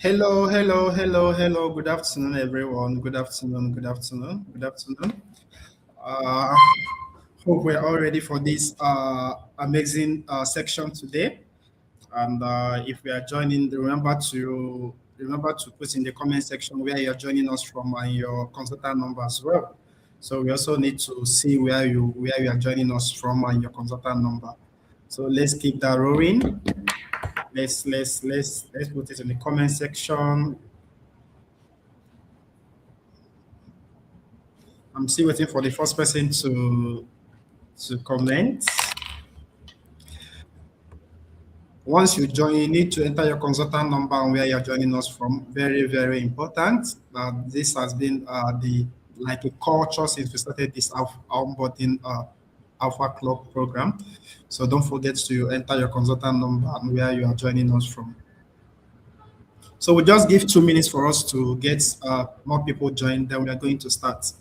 Hello, hello, hello, hello. Good afternoon, everyone. Good afternoon, good afternoon, good afternoon. Uh, Hope we're all ready for this amazing section today. And if we are joining, remember to put in the comment section where you are joining us from and your consultant number as well. So we also need to see where you are joining us from and your consultant number. So let's keep that rolling. Let's put it in the comment section. I'm still waiting for the first person to comment. Once you join, you need to enter your consultant number and where you're joining us from. Very, very important. This has been the like a culture since we started this onboarding Alpha Club program. So don't forget to enter your consultant number and where you are joining us from. So we'll just give 2 minutes for us to get more people joined. Then we are going to start.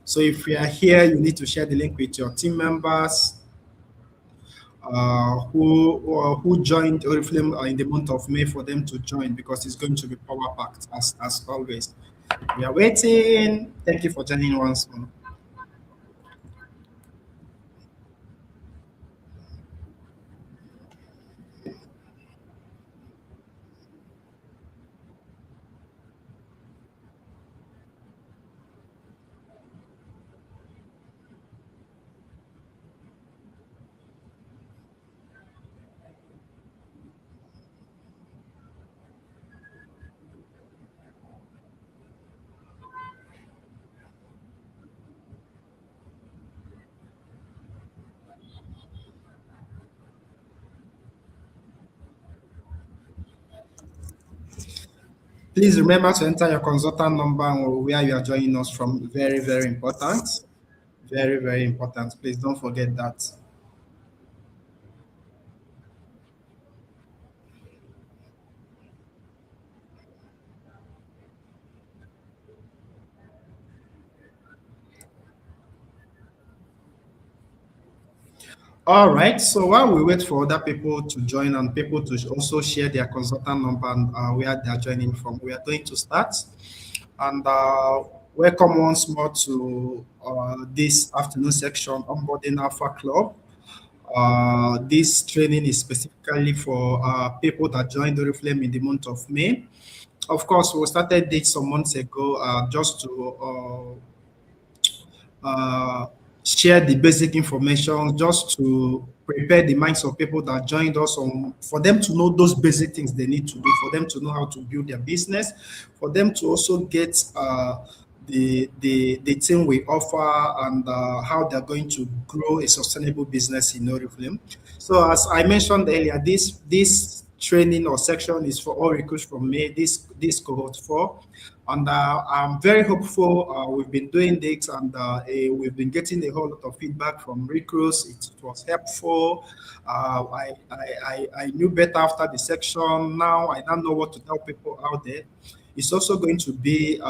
So if you are here, you need to share the link with your team members, who joined Oriflame in the month of May for them to join because it's going to be power packed as always. We are waiting. Thank you for joining once more. Please remember to enter your consultant number and where you are joining us from. Very, very important. Very, very important. Please don't forget that. All right. So while we wait for other people to join and people to also share their consultant number and where they are joining from, we are going to start. And welcome once more to this afternoon section onboarding Alpha Club. This training is specifically for people that joined the Oriflame in the month of May. Of course, we started this some months ago just to uh, share the basic information just to prepare the minds of people that joined us on for them to know those basic things they need to do, for them to know how to build their business, for them to also get the thing we offer and how they're going to grow a sustainable business in Oriflame. So as I mentioned earlier, this training or section is for all recruits from May, this cohort 4. And I'm very hopeful. We've been doing this and we've been getting a whole lot of feedback from recruits. It was helpful. I knew better after the section. Now I don't know what to tell people out there. It's also going to be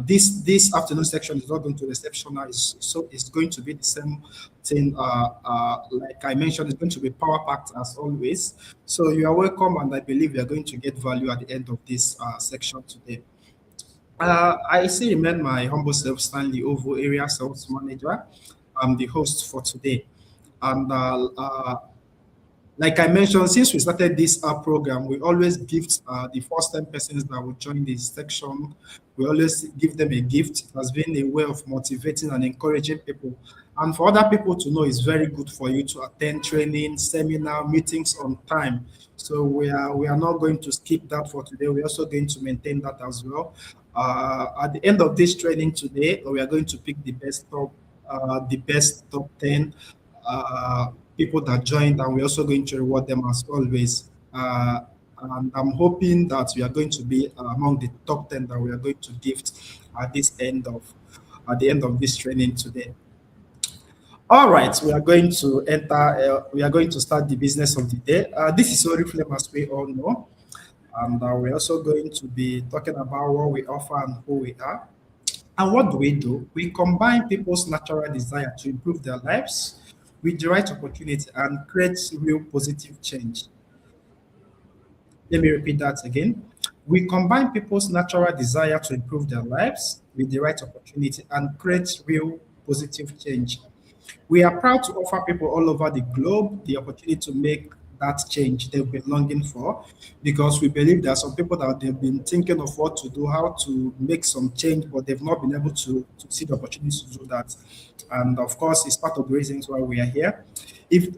this afternoon section is not going to be exceptional. It's going to be the same thing. Like I mentioned, it's going to be power packed as always. So you are welcome, and I believe you are going to get value at the end of this section today. I still remain my humble self, Stanley Ovo, Area Sales Manager. I'm the host for today. And like I mentioned, since we started this program, we always gift the first 10 persons that will join this section. We always give them a gift. It has been a way of motivating and encouraging people. And for other people to know, it's very good for you to attend training, seminar, meetings on time. So we are not going to skip that for today. We're also going to maintain that as well. At the end of this training today, we are going to pick the best top 10 people that joined, and we're also going to reward them as always. And I'm hoping that we are going to be among the top 10 that we are going to gift at the end of this training today. All right, we are going to enter. We are going to start the business of the day. This is Oriflame, as we all know, and we're also going to be talking about what we offer and who we are. And what do? We combine people's natural desire to improve their lives with the right opportunity and create real positive change. Let me repeat that again. We combine people's natural desire to improve their lives with the right opportunity and create real positive change. We are proud to offer people all over the globe the opportunity to make that change they've been longing for, because we believe there are some people that they've been thinking of what to do, how to make some change, but they've not been able to see the opportunity to do that. And of course, it's part of the reasons why we are here. If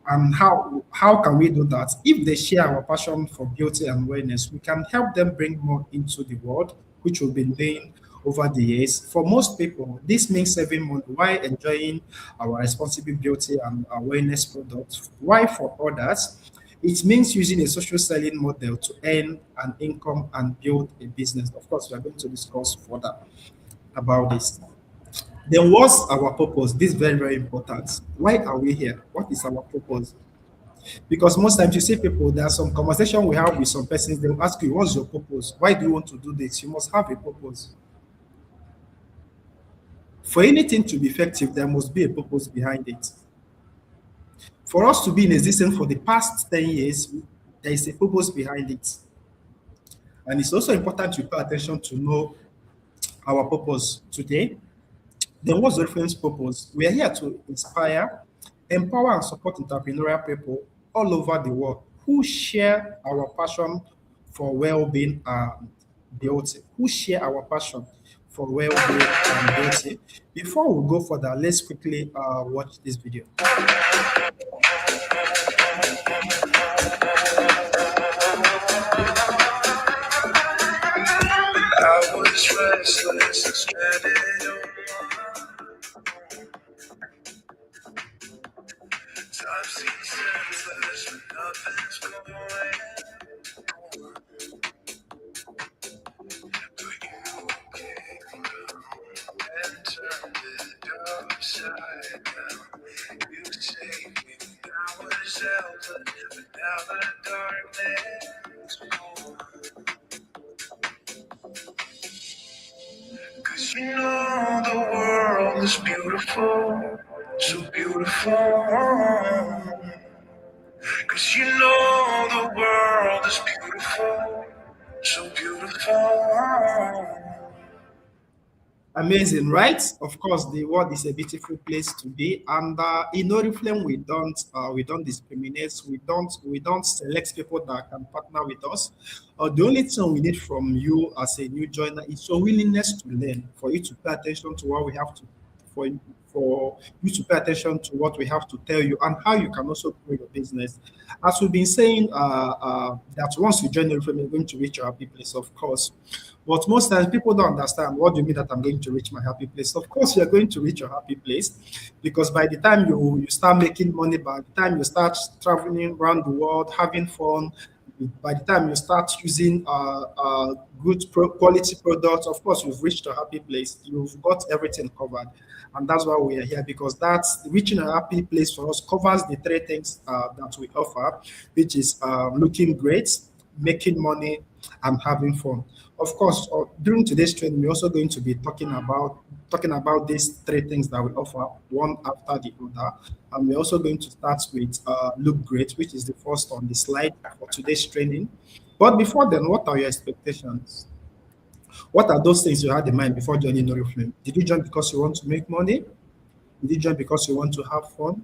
and how can we do that? If they share our passion for beauty and wellness, we can help them bring more into the world, which we've been doing over the years. For most people, this means saving money while enjoying our responsible beauty and awareness products. Why for others? It means using a social selling model to earn an income and build a business. Of course, we are going to discuss further about this. Then what's our purpose? This is very, very important. Why are we here? What is our purpose? Because most times you see people, there are some conversation we have with some persons, they'll ask you, what's your purpose? Why do you want to do this? You must have a purpose. For anything to be effective, there must be a purpose behind it. For us to be in existence for the past 10 years, there is a purpose behind it. And it's also important to pay attention to know our purpose today. Then what's the reference purpose? We are here to inspire, empower, and support entrepreneurial people all over the world who share our passion for well-being and beauty. Who share our passion for well-being and beauty. Before we go further, let's quickly watch this video. I was restless and stranded on I've seen settlers when nothing's going. But you came and turned it upside down. You saved me when I was helpless, but now the darkness gone. 'Cause you know the world is beautiful, so beautiful. 'Cause you know the world is beautiful, so beautiful. Amazing, right? Of course, the world is a beautiful place to be, and in Oriflame, we don't discriminate. We don't select people that can partner with us. The only thing we need from you as a new joiner is your willingness to learn, for you to pay attention to what we have to, for for you to pay attention to what we have to tell you, and how you can also grow your business. As we've been saying, that once you join Oriflame, you're going to reach your happy place, of course. But most times people don't understand, what do you mean that I'm going to reach my happy place? Of course, you're going to reach your happy place, because by the time you start making money, by the time you start traveling around the world, having fun, by the time you start using good quality products, of course, you've reached a happy place. You've got everything covered. And that's why we are here, because that's reaching a happy place for us covers the three things that we offer, which is looking great, making money, and having fun. Of course, during today's training, we're also going to be talking about these three things that we offer, one after the other. And we're also going to start with look great, which is the first on the slide for today's training. But before then, what are your expectations? What are those things you had in mind before joining Oriflame? Did you join because you want to make money? Did you join because you want to have fun?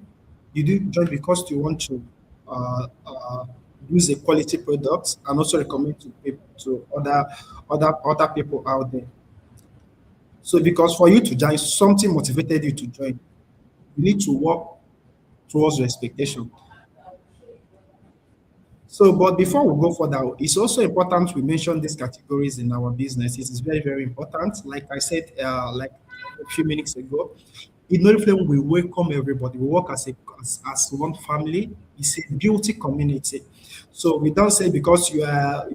Did you join because you want to use a quality product and also recommend to other people out there? So, because for you to join, something motivated you to join. You need to work towards your expectation. So, but before we go further, it's also important we mention these categories in our business. It is very, very important. Like I said, like a few minutes ago, in Oriflame, we welcome everybody. We work as one family. It's a beauty community. So we don't say because we are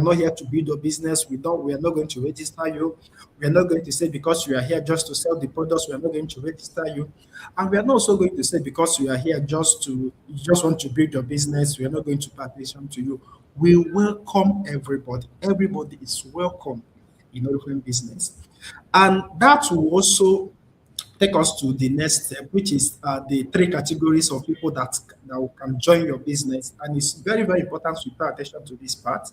not here to build a business. We are not going to register you. We are not going to say because you are here just to sell the products. We are not going to register you, and we are not also going to say because you are here you just want to build your business. We are not going to pay attention to you. We welcome everybody. Everybody is welcome in Oriflame business, and that will also take us to the next step, which is the three categories of people that can join your business. And it's very, very important to pay attention to this part.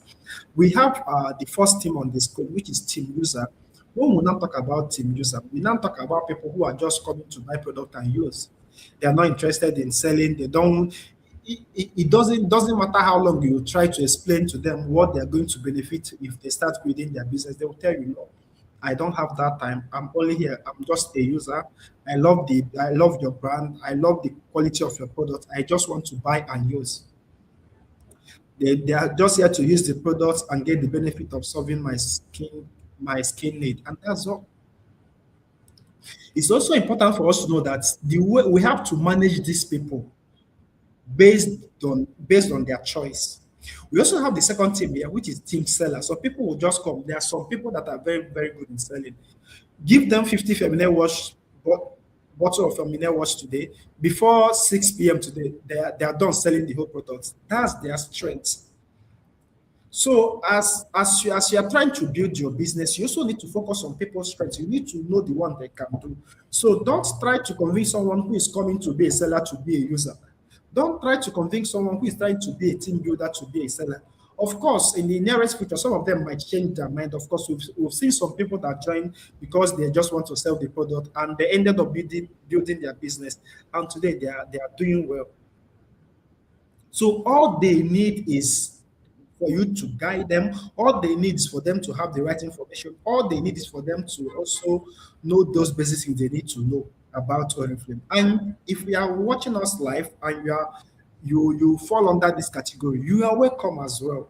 We have the first team on the screen, which is team user. When we now talk about team user, we now talk about people who are just coming to buy product and use. They are not interested in selling. They don't. It doesn't matter how long you try to explain to them what they are going to benefit if they start building their business. They will tell you no. I don't have that time. I'm only here. I'm just a user. I love your brand. I love the quality of your product. I just want to buy and use. They are just here to use the products and get the benefit of solving my skin need. And that's all. It's also important for us to know that the way we have to manage these people based on their choice. We also have the second team here, which is team seller. So people will just come. There are some people that are very, very good in selling. Give them 50 feminine wash bottle of feminine wash today. Before 6 p.m. today, they are done selling the whole product. That's their strength. So as you are trying to build your business, you also need to focus on people's strengths. You need to know the one they can do. So don't try to convince someone who is coming to be a seller to be a user. Don't try to convince someone who is trying to be a team builder to be a seller. Of course, in the nearest future, some of them might change their mind. Of course, we've seen some people that join because they just want to sell the product and they ended up building their business. And today they are doing well. So all they need is for you to guide them. All they need is for them to have the right information. All they need is for them to also know those basic things they need to know about Oriflame. And if you are watching us live and you fall under this category, you are welcome as well.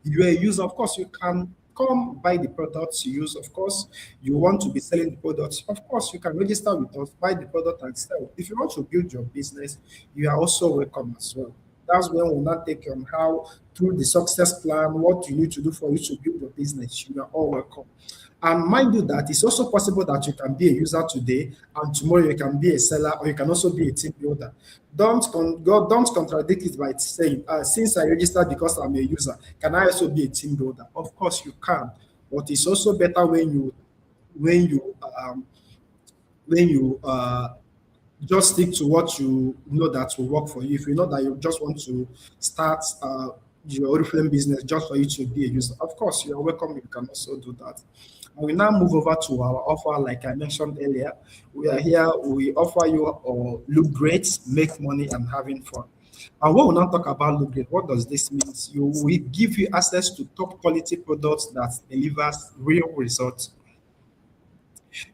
You are a user, of course, you can come buy the products you use. Of course, you want to be selling the products. Of course, you can register with us, buy the product and sell. If you want to build your business, you are also welcome as well. That's when we'll not take you on how through the success plan, what you need to do for you to build your business. You are all welcome. And mind you that it's also possible that you can be a user today and tomorrow you can be a seller or you can also be a team builder. Don't contradict it by saying, since I registered because I'm a user, can I also be a team builder? Of course you can, but it's also better when you um, when you just stick to what you know that will work for you. If you know that you just want to start your Oriflame business just for you to be a user, of course, you are welcome. You can also do that. And we now move over to our offer, like I mentioned earlier. We are here, we offer you look great, make money, and having fun. And when we now talk about look great, what does this mean? We give you access to top quality products that delivers real results.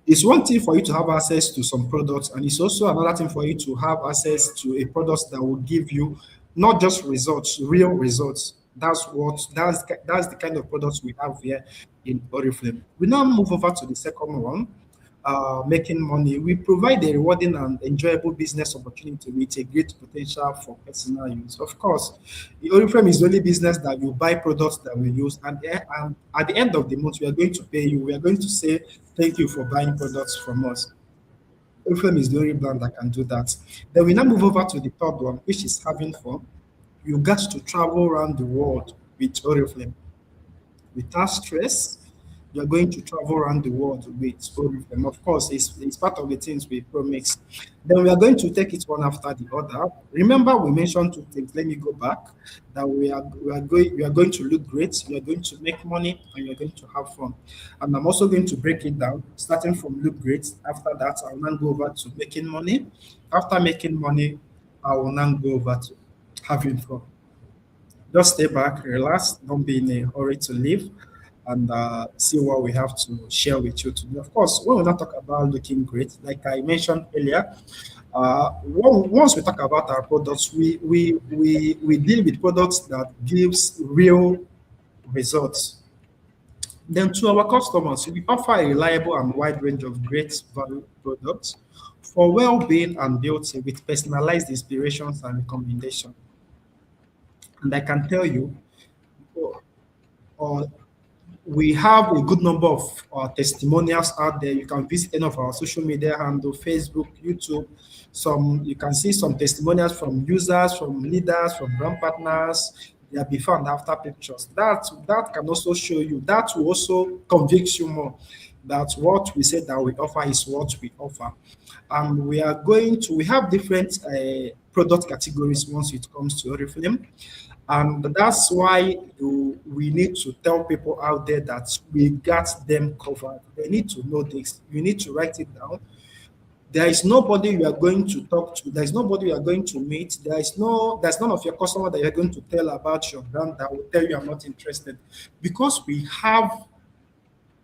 It's one thing for you to have access to some products, and it's also another thing for you to have access to a product that will give you not just results, real results. That's the kind of products we have here in Oriflame. We now move over to the second one, making money. We provide a rewarding and enjoyable business opportunity with a great potential for personal use. Of course, the Oriflame is the only business that you buy products that we use, and at the end of the month, we are going to pay you. We are going to say thank you for buying products from us. Oriflame is the only brand that can do that. Then we now move over to the third one, which is having fun. You got to travel around the world with Oriflame without stress. You're going to travel around the world with Oriflame. Of course, it's part of the things we promise. Then we are going to take it one after the other. Remember, we mentioned two things. Let me go back. That we are going to look great. We are going to make money, and we are going to have fun. And I'm also going to break it down, starting from look great. After that, I will now go over to making money. After making money, I will now go over to having fun. Just stay back, relax, don't be in a hurry to leave, and see what we have to share with you today. Of course, when we not talk about looking great, like I mentioned earlier, once we talk about our products, we deal with products that gives real results. Then to our customers, we offer a reliable and wide range of great value products for well-being and beauty with personalized inspirations and recommendations. And I can tell you, uh, we have a good number of testimonials out there. You can visit any of our social media handle, Facebook, YouTube. Some you can see some testimonials from users, from leaders, from brand partners. There before and after pictures. That can also show you. That will also convict you more that what we say that we offer is what we offer. And we have different product categories once it comes to Oriflame. And that's why we need to tell people out there that we got them covered. They need to know this. You need to write it down. There is nobody you are going to talk to. There is nobody you are going to meet. There's none of your customer that you're going to tell about your brand that will tell you I'm not interested. Because we have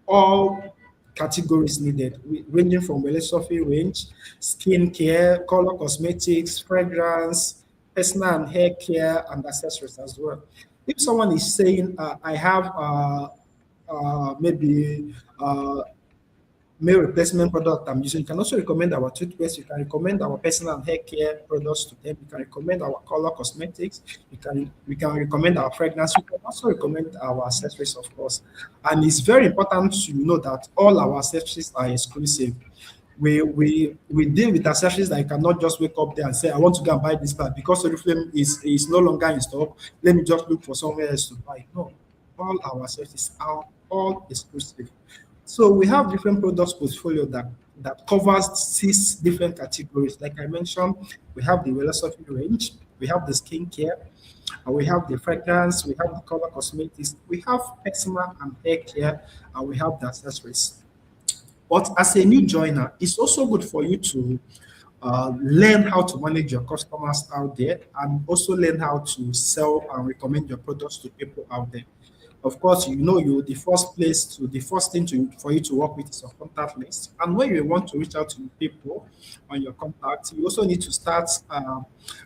all categories needed, ranging from philosophy range, skincare, color cosmetics, fragrance, personal and hair care, and accessories as well. If someone is saying, I have maybe male replacement product I'm using. You can also recommend our toothpaste. You can recommend our personal and hair care products to them. You can recommend our color cosmetics. We can recommend our fragrance. We can also recommend our accessories, of course. And it's very important to know that all our accessories are exclusive. We deal with accessories that you cannot just wake up there and say, I want to go and buy this part because Oriflame is no longer in stock. Let me just look for somewhere else to buy. No, all our accessories are all exclusive. So we have different products portfolio that covers 6 different categories. Like I mentioned, we have the philosophy range, we have the skincare, and we have the fragrance, we have the color cosmetics, we have personal and hair care, and we have the accessories. But as a new joiner, it's also good for you to learn how to manage your customers out there and also learn how to sell and recommend your products to people out there. Of course, you the first thing for you to work with is your contact list. And when you want to reach out to people on your contacts, you also need to start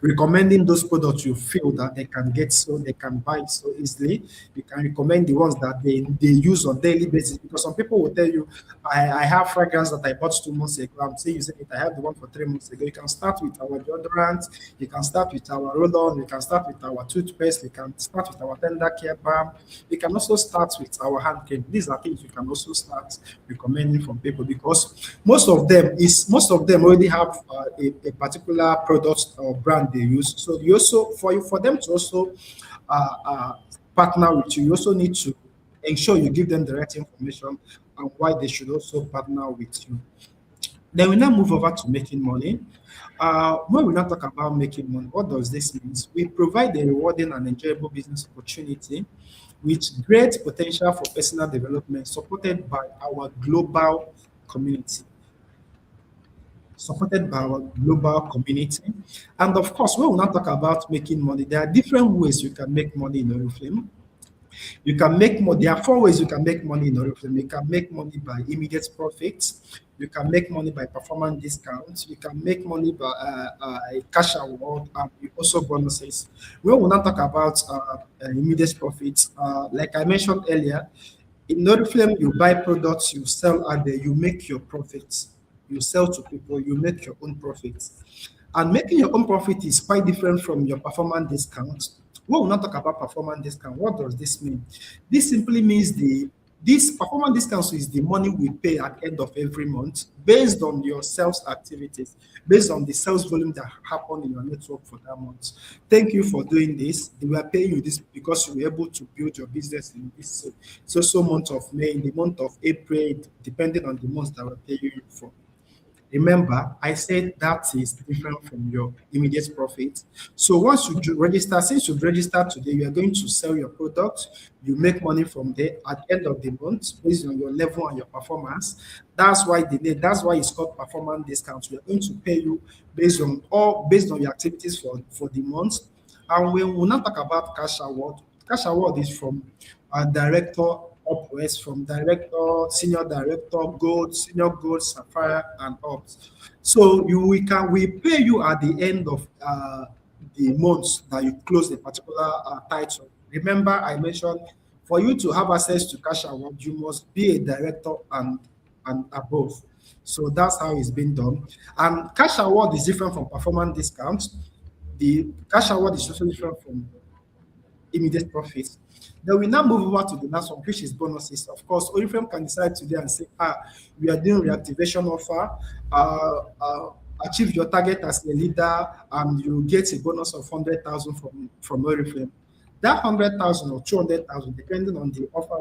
recommending those products you feel that they can get so they can buy so easily. You can recommend the ones that they use on daily basis because some people will tell you, I have fragrance that I bought 2 months ago. I'm saying using it, I have the one for 3 months ago. You can start with our deodorant, you can start with our roll-on, you can start with our toothpaste, you can start with our tender care balm, you can also start with our hand cream. These are things you can also start recommending from people because most of them already have a particular product or brand they use. So you also for them to also partner with you, you also need to ensure you give them the right information and why they should also partner with you. Then we now move over to making money. When we now talk about making money, what does this mean? We provide a rewarding and enjoyable business opportunity with great potential for personal development, community, supported by our global community. And of course, when we now talk about making money, there are different ways you can make money in Oriflame. You can make money. There are 4 ways you can make money in Oriflame. You can make money by immediate profits. You can make money by performance discounts. You can make money by cash award and also bonuses. When we now talk about immediate profits, like I mentioned earlier, in Oriflame, you buy products, you sell out there, you make your profits. You sell to people, you make your own profits. And making your own profit is quite different from your performance discount. We will not talk about performance discount. What does this mean? This simply means this performance discount is the money we pay at the end of every month based on your sales activities, based on the sales volume that happened in your network for that month. Thank you for doing this. We are paying you this because you were able to build your business in this so month of May, in the month of April, depending on the months that we're paying you for. Remember, I said that is different from your immediate profit. So once you register, since you've registered today, you are going to sell your product. You make money from there at the end of the month based on your level and your performance. That's why it's called performance discounts. We are going to pay you based on your activities for the month. And we will not talk about cash award. Cash award is from a director upwards, from director, senior director, gold, senior gold, sapphire, and up. So we pay you at the end of the months that you close a particular title. Remember, I mentioned for you to have access to cash award, you must be a director and above. So that's how it's been done. And cash award is different from performance discount. The cash award is also different from immediate profits. Then we now move over to the last one, which is bonuses. Of course, Oriflame can decide today and say, we are doing reactivation offer, achieve your target as a leader, and you get a bonus of 100,000 from Oriflame. That 100,000 or 200,000, depending on the offer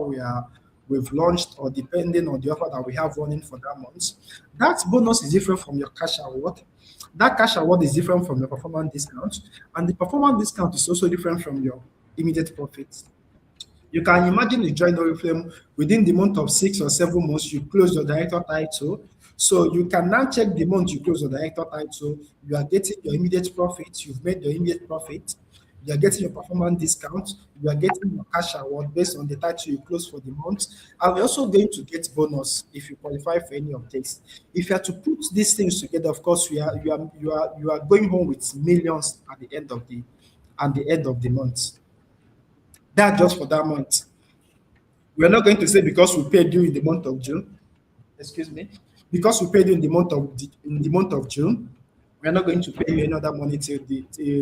we've launched, or depending on the offer that we have running for that month. That bonus is different from your cash award. That cash award is different from your performance discount, and the performance discount is also different from your immediate profit. You can imagine you join Oriflame within the month of 6 or 7 months, you close your director title. So you can now check the month you close your director title. You are getting your immediate profit. You've made your immediate profit. You are getting your performance discount. You are getting your cash award based on the title you close for the month. And you're also going to get bonus if you qualify for any of this. If you are to put these things together, of course, you are going home with millions at the end of the month. That just for that month. We're not going to say because we paid you in the month of June, excuse me, because we paid you in the month of June, we're not going to pay you any other money till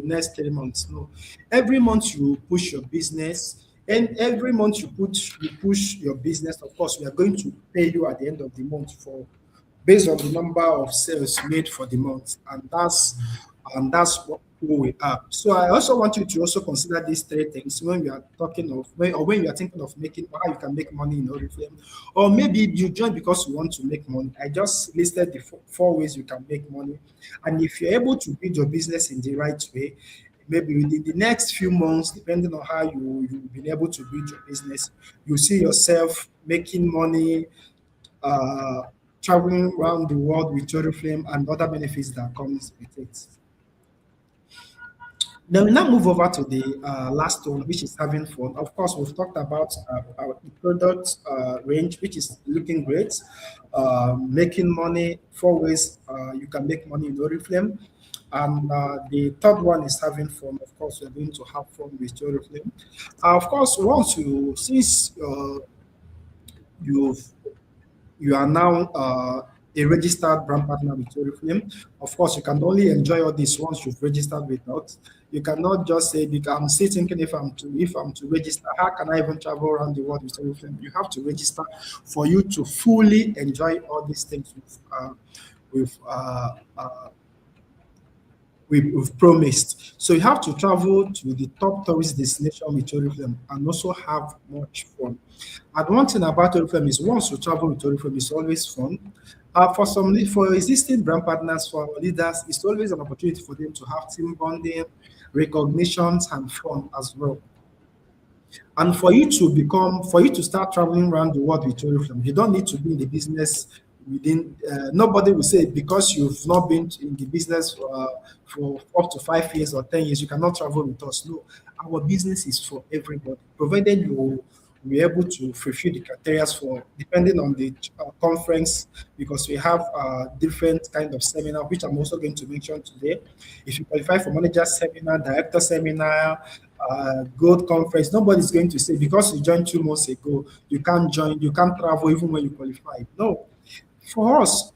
next 3 months. No, every month you push your business, and every month you push your business. Of course, we are going to pay you at the end of the month for based on the number of sales made for the month, and that's what who we are. So I also want you to also consider these three things when we are talking of when you are thinking of making how you can make money in Oriflame, or maybe you join because you want to make money. I just listed the four ways you can make money, and if you're able to build your business in the right way, maybe within the next few months, depending on how you've been able to build your business, you see yourself making money, uh, traveling around the world with Oriflame and other benefits that comes with it. Then we now move over to the last one, which is having fun. Of course, we've talked about our product range, which is looking great, making money, four ways you can make money in Oriflame. And the third one is having fun. Of course, we're going to have fun with Oriflame. Of course, since you've you are now a registered brand partner with Oriflame. Of course, you can only enjoy all this once you've registered with us. You cannot just say, because I'm still thinking if I'm to register, how can I even travel around the world with Oriflame? You have to register for you to fully enjoy all these things with we've promised. So you have to travel to the top tourist destination with Oriflame and also have much fun. And one thing about Oriflame is once you travel with Oriflame, it's always fun. For existing brand partners, for our leaders, it's always an opportunity for them to have team bonding, recognitions, and fun as well. And for you to start traveling around the world with Oriflame, you don't need to be in the business within. Nobody will say because you've not been in the business for up to 5 years or 10 years, you cannot travel with us. No, our business is for everybody, provided you be able to fulfill the criteria for depending on the conference, because we have different kind of seminar which I'm also going to mention today. If you qualify for manager seminar, director seminar, gold conference, nobody's going to say because you joined 2 months ago you can't travel even when you qualify. No, for us,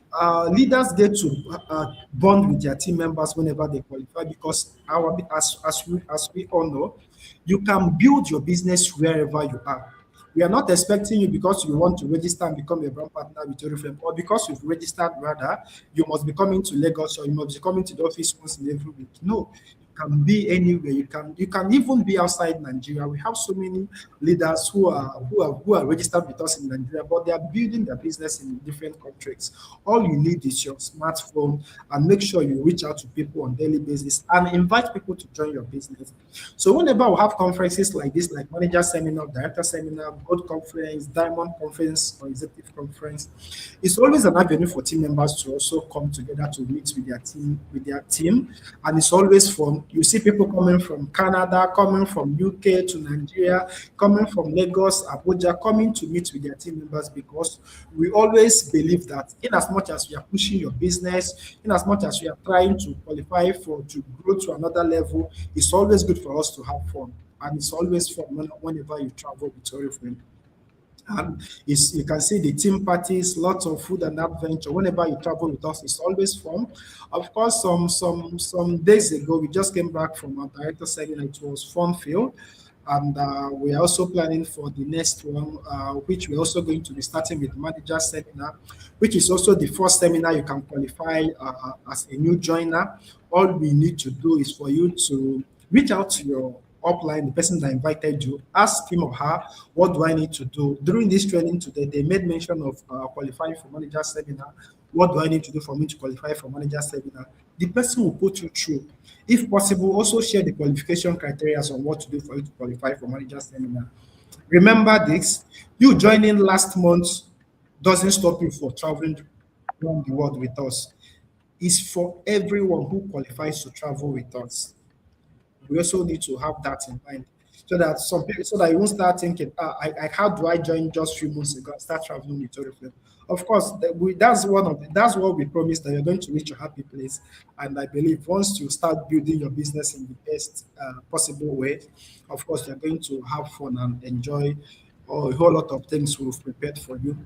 leaders get to bond with their team members whenever they qualify, because as we all know, you can build your business wherever you are. We are not expecting you because you want to register and become a brand partner with Oriflame, or because you've registered rather, you must be coming to Lagos or you must be coming to the office once in every week. No, can be anywhere. You can even be outside Nigeria. We have so many leaders who are registered with us in Nigeria, but they are building their business in different countries. All you need is your smartphone, and make sure you reach out to people on daily basis and invite people to join your business. So whenever we have conferences like this, like manager seminar, director seminar, board conference, diamond conference, or executive conference, it's always an avenue for team members to also come together to meet with their team, and it's always fun. You see people coming from Canada, coming from UK to Nigeria, coming from Lagos, Abuja, coming to meet with their team members, because we always believe that in as much as we are pushing your business, in as much as we are trying to qualify for to grow to another level, it's always good for us to have fun. And it's always fun whenever you travel with your friend. And you can see the team parties, lots of food and adventure. Whenever you travel with us, it's always fun. Of course, some days ago, we just came back from our director seminar. It was fun filled. And we are also planning for the next one, which we're also going to be starting with manager seminar, which is also the first seminar you can qualify as a new joiner. All we need to do is for you to reach out to your upline, the person that invited you, ask him or her, what do I need to do? During this training today, they made mention of qualifying for manager seminar. What do I need to do for me to qualify for manager seminar? The person will put you through. If possible, also share the qualification criteria on what to do for you to qualify for manager seminar. Remember this, you joining last month doesn't stop you for traveling around the world with us. It's for everyone who qualifies to travel with us. We also need to have that in mind so that some people, so that you won't start thinking, how do I join just few months ago and start traveling with Oriflame? Of course, that's what we promised, that you're going to reach a happy place. And I believe once you start building your business in the best possible way, of course, you're going to have fun and enjoy a whole lot of things we've prepared for you.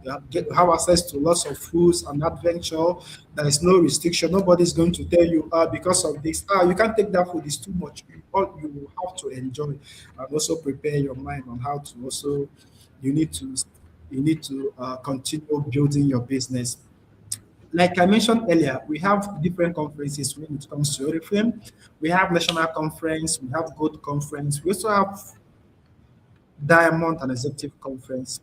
Have access to lots of foods and adventure. There is no restriction. Nobody's going to tell you, because of this, you can't take that food, it's too much. All you will have to enjoy and also prepare your mind on how to also, you need to continue building your business. Like I mentioned earlier, we have different conferences when it comes to Oriflame. We have national conference, we have gold conference, we also have diamond and executive conference.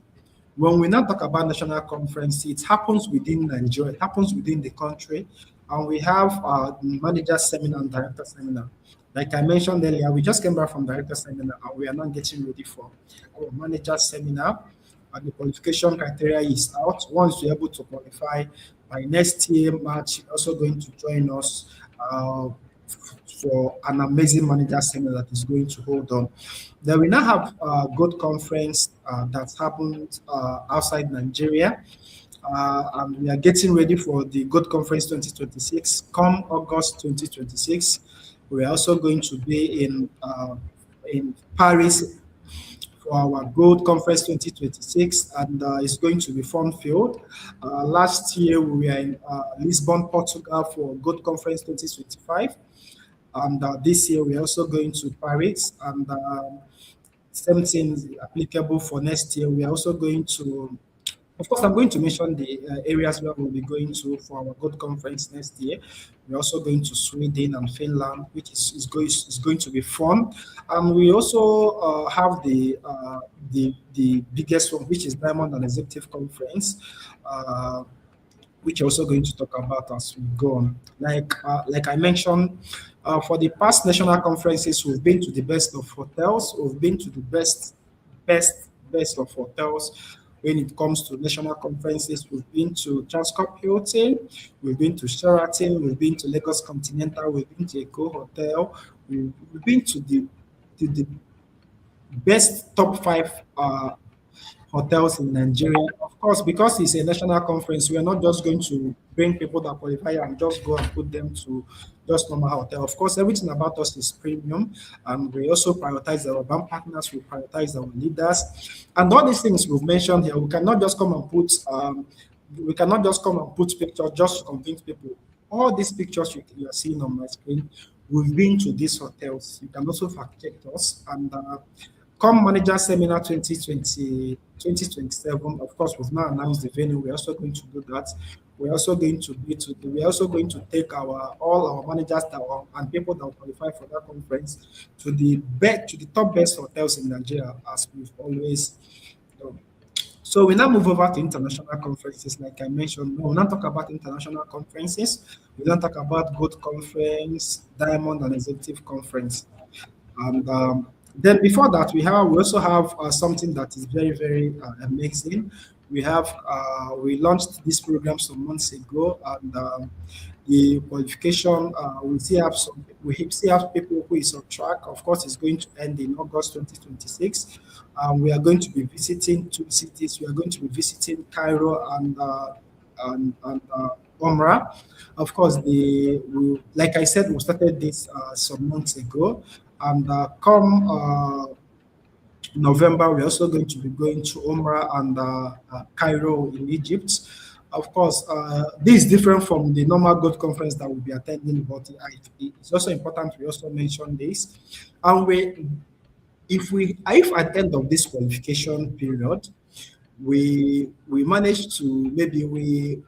When we now talk about national conference, it happens within Nigeria, it happens within the country, and we have manager seminar and director seminar. Like I mentioned earlier, we just came back from director seminar and we are now getting ready for our manager seminar. And the qualification criteria is out. Once you're able to qualify by next year, March, you're also going to join us for an amazing manager seminar that is going to hold on. Then we now have a good conference that's happened outside Nigeria. And we are getting ready for the Good Conference 2026. Come August 2026, we are also going to be in Paris for our Gold Conference 2026, and it's going to be fun filled. Last year, we were in Lisbon, Portugal for Gold Conference 2025, and this year, we're also going to Paris, and same thing is applicable for next year. We are also going to, of course, I'm going to mention the areas where we'll be going to for our Gold Conference next year. We're also going to Sweden and Finland, which is going to be fun. And we also have the biggest one, which is Diamond and Executive Conference, which we're also going to talk about as we go on. Like I mentioned, for the past national conferences, we've been to the best of hotels. We've been to the best of hotels. When it comes to national conferences, we've been to Transcorp Hilton, we've been to Sheraton, we've been to Lagos Continental, we've been to Eco Hotel, we've been to the best top five hotels in Nigeria. Of course, because it's a national conference, we are not just going to bring people that qualify and just go and put them to just normal hotel. Of course, everything about us is premium, and we also prioritize our bank partners, we prioritize our leaders, and all these things we've mentioned here. We cannot just come and put pictures just to convince people. All these pictures you are seeing on my screen, we've been to these hotels. You can also fact check us and. Come Manager Seminar 2027. Of course, we've now announced the venue. We're also going to do that. We're also going to take all our managers and people that will qualify for that conference to the top best hotels in Nigeria, as we've always done. So we now move over to international conferences. Like I mentioned, we will not talk about international conferences. We don't talk about Gold Conference, Diamond, and Executive Conference. And then before that, we also have something that is very, very amazing. We launched this program some months ago, and the qualification, we still have people who is on track. Of course, it's going to end in August 2026. We are going to be visiting two cities. We are going to be visiting Cairo and Omra. Of course, like I said, we started this some months ago. And come November, we're also going to be going to Omra and Cairo in Egypt. Of course, this is different from the normal Gold Conference that we'll be attending, but it's also important we also mention this. And if at the end of this qualification period, we manage to, maybe we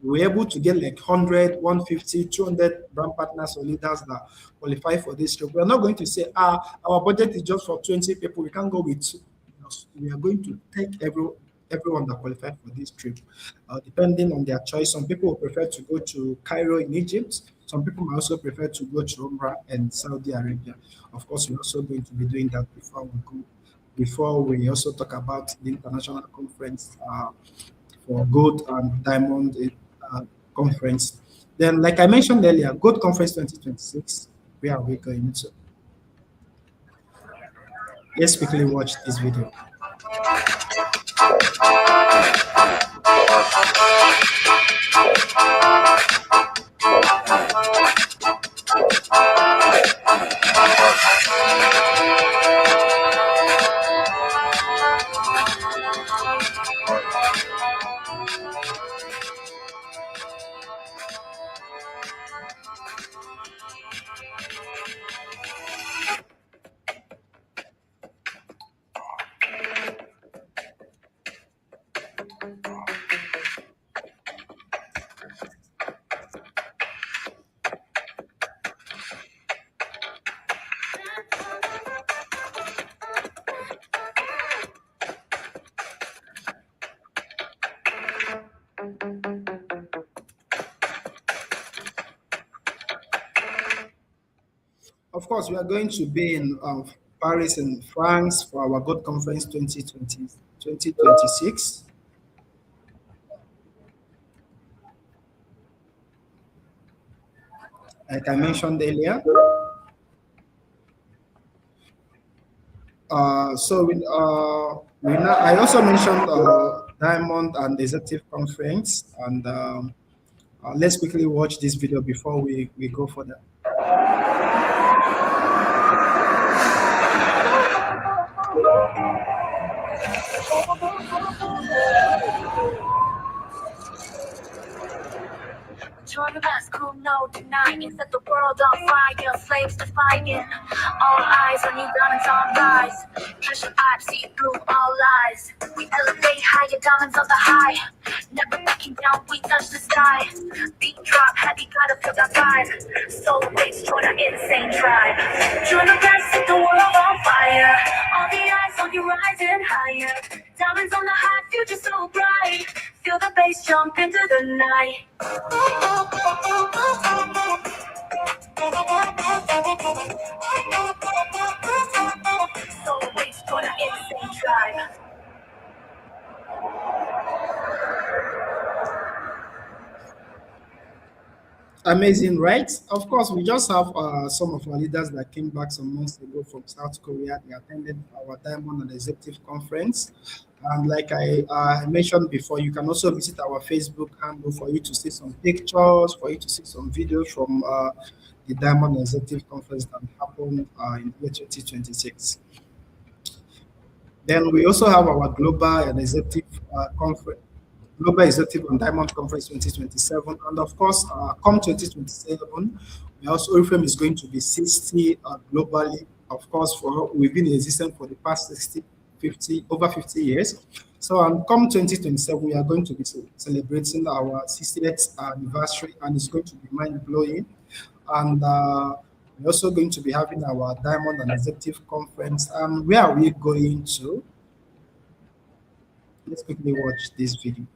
we're able to get like 100, 150, 200 brand partners or leaders that qualify for this trip. We're not going to say, our budget is just for 20 people. We can't go with two. We are going to take everyone that qualified for this trip, depending on their choice. Some people prefer to go to Cairo in Egypt. Some people might also prefer to go to Umrah and Saudi Arabia. Of course, we're also going to be doing that before we go. Before we also talk about the international conference for gold and diamond conference. Then, like I mentioned earlier, Gold Conference 2026, where are we going to? Let's quickly watch this video. Of course, we are going to be in Paris in France for our Gold Conference 2026. Like I mentioned earlier. I also mentioned Diamond and Executive Conference, and let's quickly watch this video before we go further. Join the best crew, no denying. Set the world on fire, slaves defying. All eyes on you, diamonds on rise. Treasure eyes, see through all lies. We elevate higher, diamonds on the high. Never backing down, we touch the sky. Beat drop, heavy, gotta feel that vibe. Soul waves, join our insane tribe. Join the best, set the world on fire. All the eyes on you, rising higher. Diamonds on the high, future so bright. Feel the bass jump into the night. Soul waves, join our insane tribe. Amazing, right? Of course, we just have some of our leaders that came back some months ago from South Korea. They attended our Diamond and Executive Conference. And like I mentioned before, you can also visit our Facebook handle for you to see some pictures, for you to see some videos from the Diamond and Executive Conference that happened in year 2026. Then we also have our Global and Executive Conference. Global Executive on Diamond Conference 2027. And of course, come 2027, we also Oriflame is going to be 60 globally. Of course, for we've been in existence for the past 60, 50, over 50 years. So come 2027, we are going to be celebrating our 60th anniversary, and it's going to be mind-blowing. And we're also going to be having our Diamond and Executive Conference. And where are we going to? Let's quickly watch this video.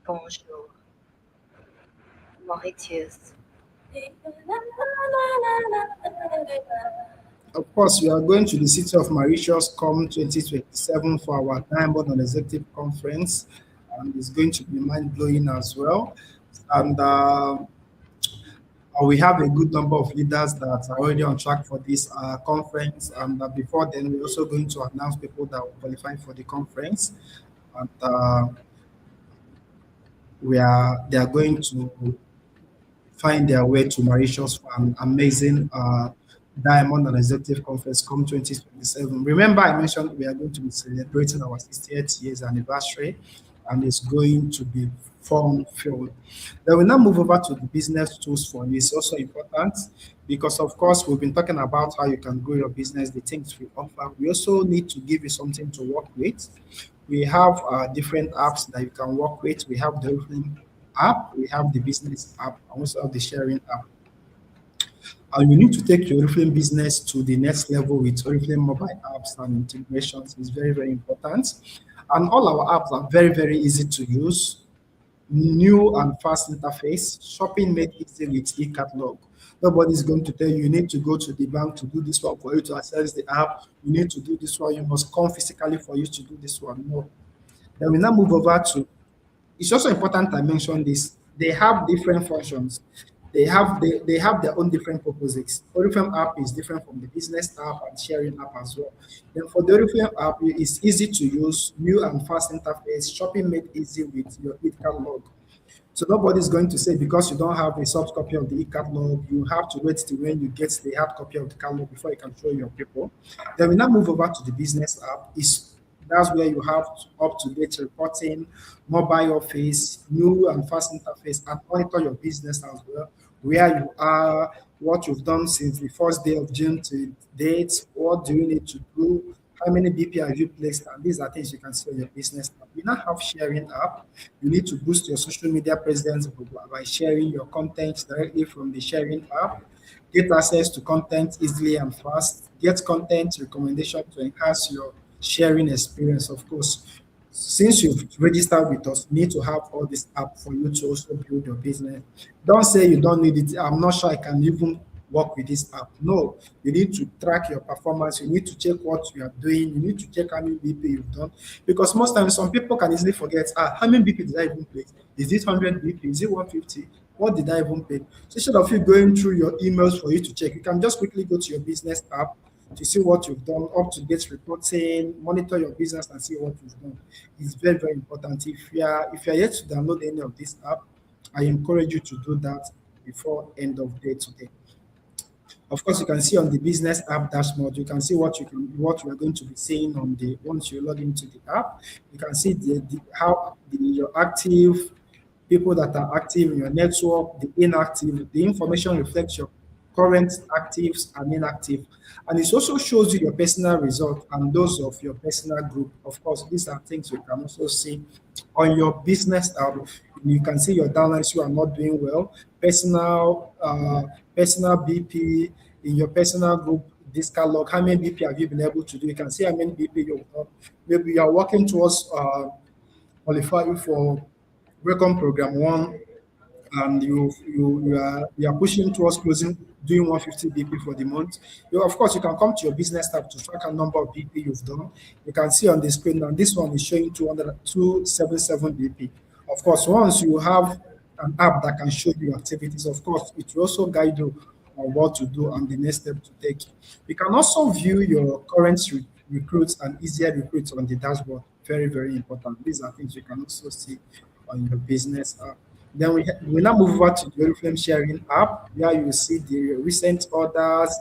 Bonjour, Mauritius. Of course, we are going to the city of Mauritius come 2027 for our Diamond and Executive Conference, and it's going to be mind blowing as well. And We have a good number of leaders that are already on track for this conference, and before then, we're also going to announce people that will qualify for the conference, and they are going to find their way to Mauritius for an amazing Diamond and Executive Conference come 2027. Remember, I mentioned we are going to be celebrating our 60th years anniversary, and it's going to be fun filled. Then we now move over to the business tools for you. It's also important because, of course, we've been talking about how you can grow your business, the things we offer. We also need to give you something to work with. We have different apps that you can work with. We have the Oriflame app, we have the business app, and also have the sharing app. And you need to take your Oriflame business to the next level with Oriflame mobile apps and integrations. It's very, very important. And all our apps are very, very easy to use. New and fast interface. Shopping made easy with e-catalog. Nobody's going to tell you you need to go to the bank to do this one for you to access the app. You need to do this one. You must come physically for you to do this one. No. Then we now move over to, it's also important I mention this. They have different functions. They have their own different purposes. Oriflame app is different from the business app and sharing app as well. Then for the Oriflame app, it's easy to use, new and fast interface, shopping made easy with your e-catalog. So nobody's going to say because you don't have a soft copy of the e-catalog, you have to wait till when you get the hard copy of the catalog before you can show your people. Then we now move over to the business app. That's where you have up-to-date reporting, mobile office, new and fast interface, and monitor your business as well, where you are, what you've done since the first day of June to date, what do you need to do, how many BP have you placed, and these are things you can see on your business app. You now have sharing app. You need to boost your social media presence by sharing your content directly from the sharing app. Get access to content easily and fast. Get content recommendation to enhance your sharing experience, of course. Since you've registered with us, you need to have all this app for you to also build your business. Don't say you don't need it. I'm not sure I can even work with this app. No, you need to track your performance. You need to check what you are doing. You need to check how many BP you've done. Because most times some people can easily forget, how many BP did I even play? Is it 100 BP? Is it 150? What did I even pay? So instead of you going through your emails for you to check, you can just quickly go to your business app to see what you've done, up to date reporting, monitor your business and see what you've done. It's very, very important. If you are yet to download any of this app, I encourage you to do that before end of day today. Of course, you can see on the business app dashboard, you can see what you are going to be seeing on the once you log into the app. You can see your active people that are active in your network, the inactive. The information reflects your current actives and inactive. And it also shows you your personal result and those of your personal group. Of course, these are things you can also see on your business app. You can see your downlines you are not doing well, personal BP in your personal group. This catalog, how many BP have you been able to do? You can see how many BP you've done. Maybe you are working towards qualifying for Welcome Program 1, and you are pushing towards closing, doing 150 BP for the month. Of course, you can come to your business tab to track a number of BP you've done. You can see on the screen now, this one is showing 277 BP. Of course, once you have an app that can show you activities, of course, it will also guide you on what to do and the next step to take. You can also view your current recruits and easier recruits on the dashboard. Very, very important. These are things you can also see on your business app. Then we now move over to the Oriflame sharing app, where you see the recent orders,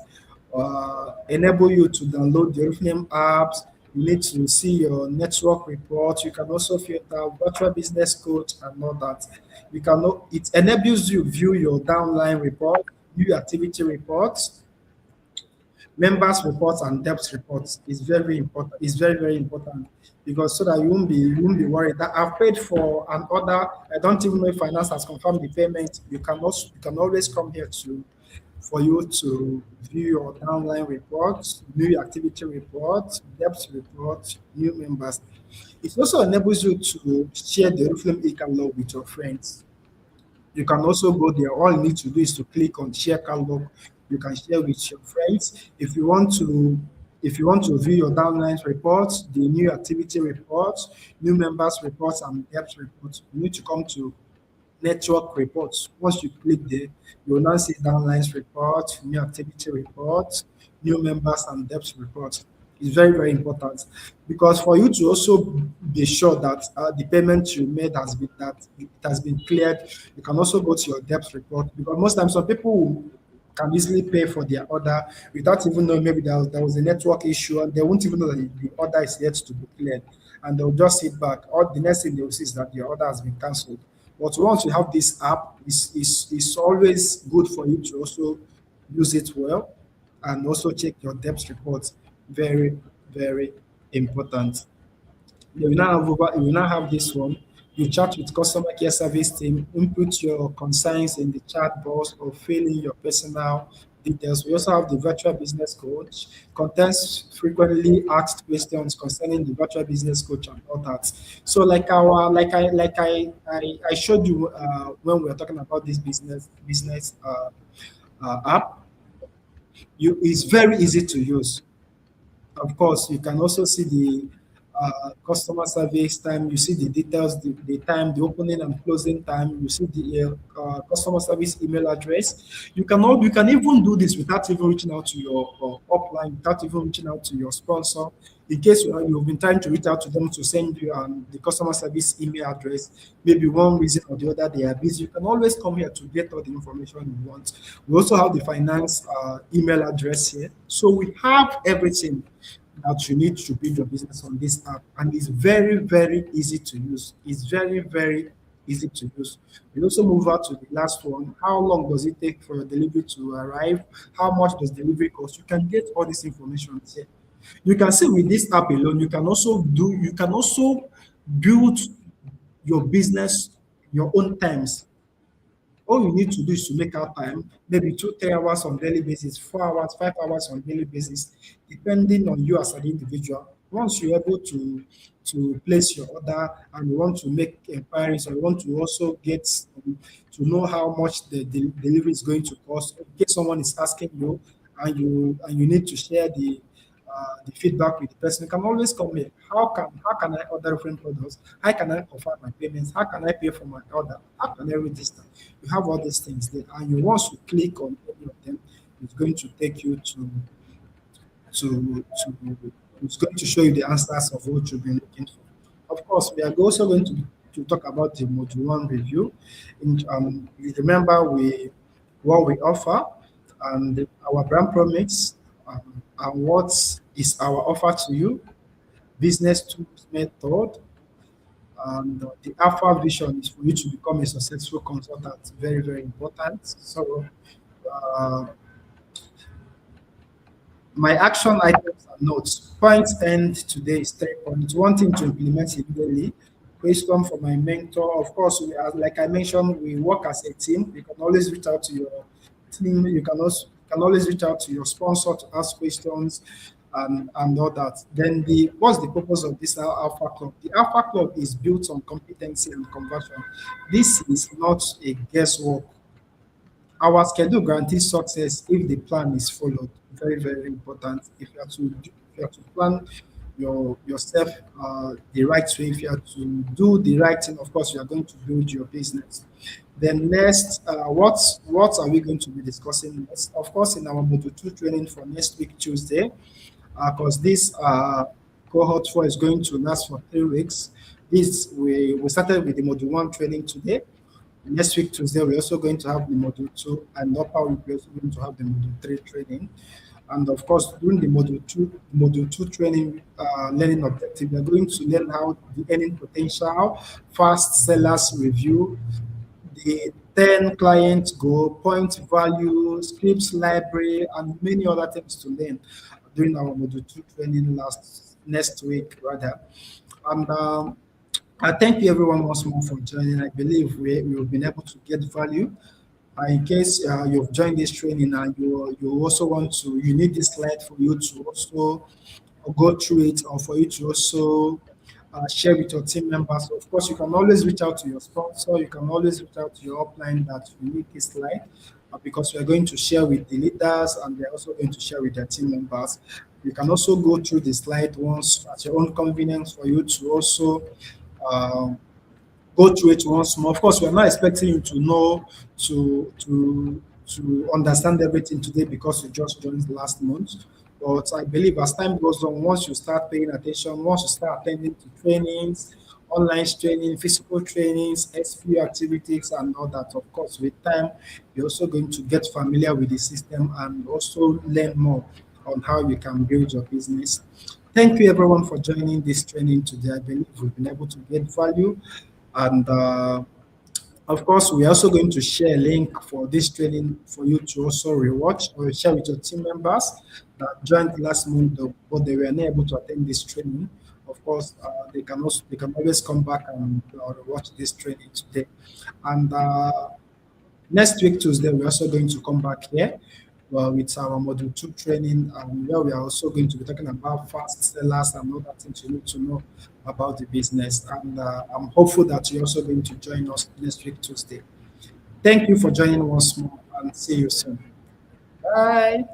enable you to download the Oriflame apps. You need to see your network report. You can also filter virtual business coach and all that. It enables you view your downline report, new activity reports, members reports and debt reports. Is very important. It's very, very important because so that you won't be worried that I've paid for an order. I don't even know if finance has confirmed the payment. You can always come here for you to view your downline reports, new activity reports, debt reports, new members. It also enables you to share the Oriflame e-catalog with your friends. You can also go there. All you need to do is to click on share catalog. You can share with your friends. If you want to view your downline reports, the new activity reports, new members reports, and debt reports, you need to come to network reports. Once you click there, you will now see downlines report, new activity report, new members and depth report. It's very, very important because for you to also be sure that the payment you made has been that it has been cleared, you can also go to your depth report because most times some people can easily pay for their order without even knowing maybe there was a network issue and they won't even know that the order is yet to be cleared and they'll just sit back. Or the next thing they'll see is that your order has been cancelled. But once you have this app, it's always good for you to also use it well and also check your debt reports. Very, very important. You will now have this one. You chat with customer care service team, input your concerns in the chat box or fill in your personal details. We also have the virtual business coach, contains frequently asked questions concerning the virtual business coach and all that. So like I showed you when we were talking about this business app, you it's very easy to use. Of course, you can also see the customer service time. You see the details, the time, the opening and closing time. You see the customer service email address. You can even do this without even reaching out to your upline, without even reaching out to your sponsor. In case you've been trying to reach out to them to send you the customer service email address, maybe one reason or the other they are busy, you can always come here to get all the information you want. We also have the finance email address here. So we have everything that you need to build your business on this app. And it's very, very easy to use. It's very, very easy to use. We also move out to the last one. How long does it take for your delivery to arrive? How much does delivery cost? You can get all this information here. You can see with this app alone, you can also build your business your own times. All you need to do is to make out time, maybe 2, 3 hours on daily basis, 4 hours, 5 hours on daily basis, depending on you as an individual. Once you're able to place your order and you want to make inquiries or you want to also get to know how much the delivery is going to cost, in case someone is asking you and you need to share the feedback with the person, you can always come here. How can I order different products? How can I confirm my payments? How can I pay for my order? How can I register? You have all these things there, and you once you click on any of them, it's going to take you to it's going to show you the answers of what you've been looking for. Of course, we are also going to talk about the module one review. You remember what we offer and our brand promise and what is our offer to you, business tools method, and the alpha vision is for you to become a successful consultant. Very, very important. So uh, my action items and notes. Point end today is 3 points. One thing to implement immediately. Question for my mentor. Of course, like I mentioned, we work as a team. You can always reach out to your team. You can always reach out to your sponsor to ask questions and all that. Then the what's the purpose of this Alpha Club? The Alpha Club is built on competency and conversion. This is not a guesswork. Our schedule guarantees success if the plan is followed. Very, very important. If you have to plan yourself the right way, if you have to do the right thing, of course, you are going to build your business. Then next, what are we going to be discussing next? Of course, in our Module 2 training for next week, Tuesday, because this cohort 4 is going to last for 3 weeks. We started with the Module 1 training today. Next week, Tuesday, we're also going to have the module 2, and upper week, we're also going to have the module 3 training. And of course, during the module 2 training learning objective, we're going to learn how the earning potential, fast sellers review, the 10 client goal, point value, scripts library, and many other things to learn during our module 2 training next week, rather. And I thank you everyone once more for joining. I believe we've been able to get value. In case you've joined this training and you also you need this slide for you to also go through it or for you to also share with your team members. Of course, you can always reach out to your sponsor. You can always reach out to your upline that you need this slide because we are going to share with the leaders and they're also going to share with their team members. You can also go through the slide once at your own convenience for you to also um, go through it once more. Of course, we're not expecting you to know to understand everything today because you just joined last month. But I believe as time goes on, once you start paying attention, once you start attending to trainings, online training, physical trainings, SPU activities, and all that, of course, with time, you're also going to get familiar with the system and also learn more on how you can build your business. Thank you, everyone, for joining this training today. I believe we've been able to get value. And of course, we're also going to share a link for this training for you to also rewatch or share with your team members that joined last month, but they were not able to attend this training. Of course, they can always come back and watch this training today. And next week, Tuesday, we're also going to come back here with our Module 2 training, where we are also going to be talking about fast sellers and other things you need to know about the business. And I'm hopeful that you're also going to join us next week, Tuesday. Thank you for joining once more, and see you soon. Bye.